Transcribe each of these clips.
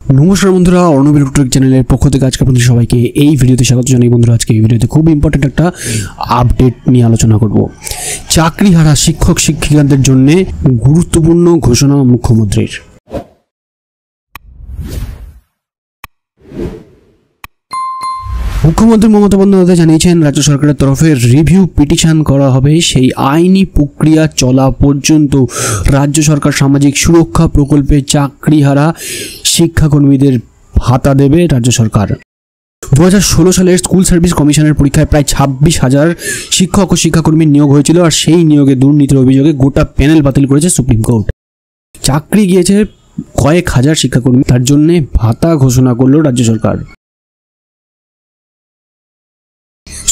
নমস্কার বন্ধুরা, অর্ণব ইলেকট্রিক চ্যানেলের পক্ষ থেকে আজকে আপনাদের সবাইকে এই ভিডিওতে স্বাগত জানাই। বন্ধুরা, আজকে এই ভিডিওতে খুব ইম্পর্টেন্ট একটা আপডেট নিয়ে আলোচনা করব। চাকরিহারা শিক্ষক শিক্ষিকাদের জন্য গুরুত্বপূর্ণ ঘোষণা মুখ্যমন্ত্রীর। মুখ্যমন্ত্রী মমতা বন্দ্যোপাধ্যায় জানিয়েছেন, রাজ্য সরকারের তরফে রিভিউ পিটিশন করা হবে। সেই আইনি প্রক্রিয়া চলা পর্যন্ত রাজ্য সরকার সামাজিক সুরক্ষা প্রকল্পে চাকরিহারা শিক্ষাকর্মীদের ভাতা দেবে রাজ্য সরকার। 2016 সালের স্কুল সার্ভিস কমিশনের পরীক্ষায় প্রায় 26,000 শিক্ষক ও শিক্ষাকর্মীর নিয়োগ হয়েছিল, আর সেই নিয়োগে দুর্নীতির অভিযোগে গোটা প্যানেল বাতিল করেছে সুপ্রিম কোর্ট। চাকরি গিয়েছে কয়েক হাজার শিক্ষাকর্মী, তার জন্য ভাতা ঘোষণা করলো রাজ্য সরকার।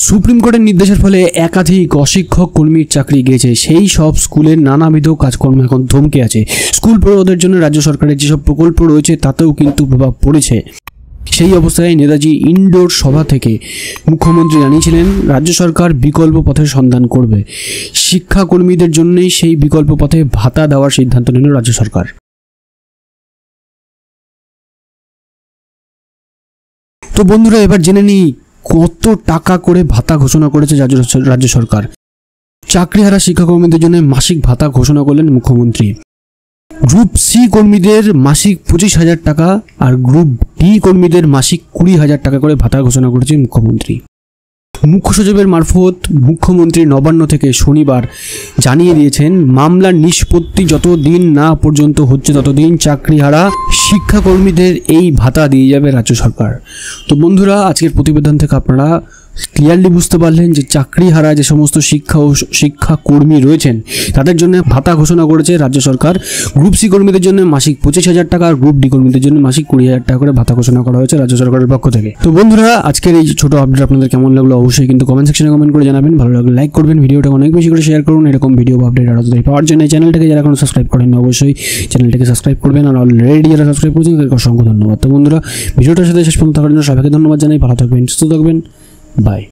সুপ্রিম কোর্টের নির্দেশের ফলে একাধিক অশিক্ষক কর্মীর চাকরি গিয়েছে। সেই সব স্কুলের নানাবিধ কাজকর্ম এখন থমকে আছে। স্কুল পড়ুয়াদের জন্য রাজ্য সরকারের যেসব প্রকল্প রয়েছে তাতেও কিন্তু প্রভাব পড়েছে। সেই অবস্থায় নেতাজি ইনডোর সভা থেকে মুখ্যমন্ত্রী জানিয়েছিলেন, রাজ্য সরকার বিকল্প পথের সন্ধান করবে। শিক্ষাকর্মীদের জন্যই সেই বিকল্প পথে ভাতা দেওয়ার সিদ্ধান্ত নিল রাজ্য সরকার। তো বন্ধুরা, এবার জেনে নিই কত টাকা করে ভাতা ঘোষণা করেছে রাজ্য সরকার। চাকরিহারা শিক্ষাকর্মীদের জন্য মাসিক ভাতা ঘোষণা করলেন মুখ্যমন্ত্রী। গ্রুপ সি কর্মীদের মাসিক 25,000 টাকা আর গ্রুপ ডি কর্মীদের মাসিক 20,000 টাকা করে ভাতা ঘোষণা করেছে মুখ্যমন্ত্রী। মুখ্য সচিবের মারফত মুখ্যমন্ত্রী নবান্ন থেকে শনিবার জানিয়ে দিয়েছেন, মামলার নিষ্পত্তি যতদিন না পর্যন্ত হচ্ছে ততদিন চাকরিহারা শিক্ষাকর্মীদের এই ভাতা দিয়ে যাবে রাজ্য সরকার। তো বন্ধুরা, আজকের প্রতিবেদন থেকে আপনারা ক্লিয়ারলি বুঝতে পারলেন যে চাকরিহারা যে সমস্ত শিক্ষাকর্মী রয়েছেন তাদের জন্য ভাতা ঘোষণা করেছে রাজ্য সরকার। গ্রুপ সি কর্মীদের জন্য মাসিক 25,000 টাকা আর গ্রুপ ডি কর্মীদের জন্য মাসিক 20,000 টাকা করে ভাতা ঘোষণা করা হয়েছে রাজ্য সরকারের পক্ষ থেকে। তো বন্ধুরা, আজকের এই ছোট আপডেট আপনাদের কেমন লাগলো অবশ্যই কিন্তু কমেন্ট সেকশনে কমেন্ট করে জানাবেন। ভালো লাগলে লাইক করবেন, ভিডিওটা অনেক বেশি করে শেয়ার করুন। এরকম ভিডিও আপডেট আরও পাওয়ার জন্য চ্যানেলটাকে যারা এখনো সাবস্ক্রাইব করেননি অবশ্যই চ্যানেলটাকে সাবস্ক্রাইব করবেন, আর অলরেডি যারা সাবস্ক্রাইব করেছেন তাদেরকে অসংখ্য ধন্যবাদ। তো বন্ধুরা, ভিডিওটার সাথে শেষ পর্যন্ত থাকার জন্য সবাইকে ধন্যবাদ জানাই। ভালো থাকবেন, সুস্থ থাকবেন, বাই।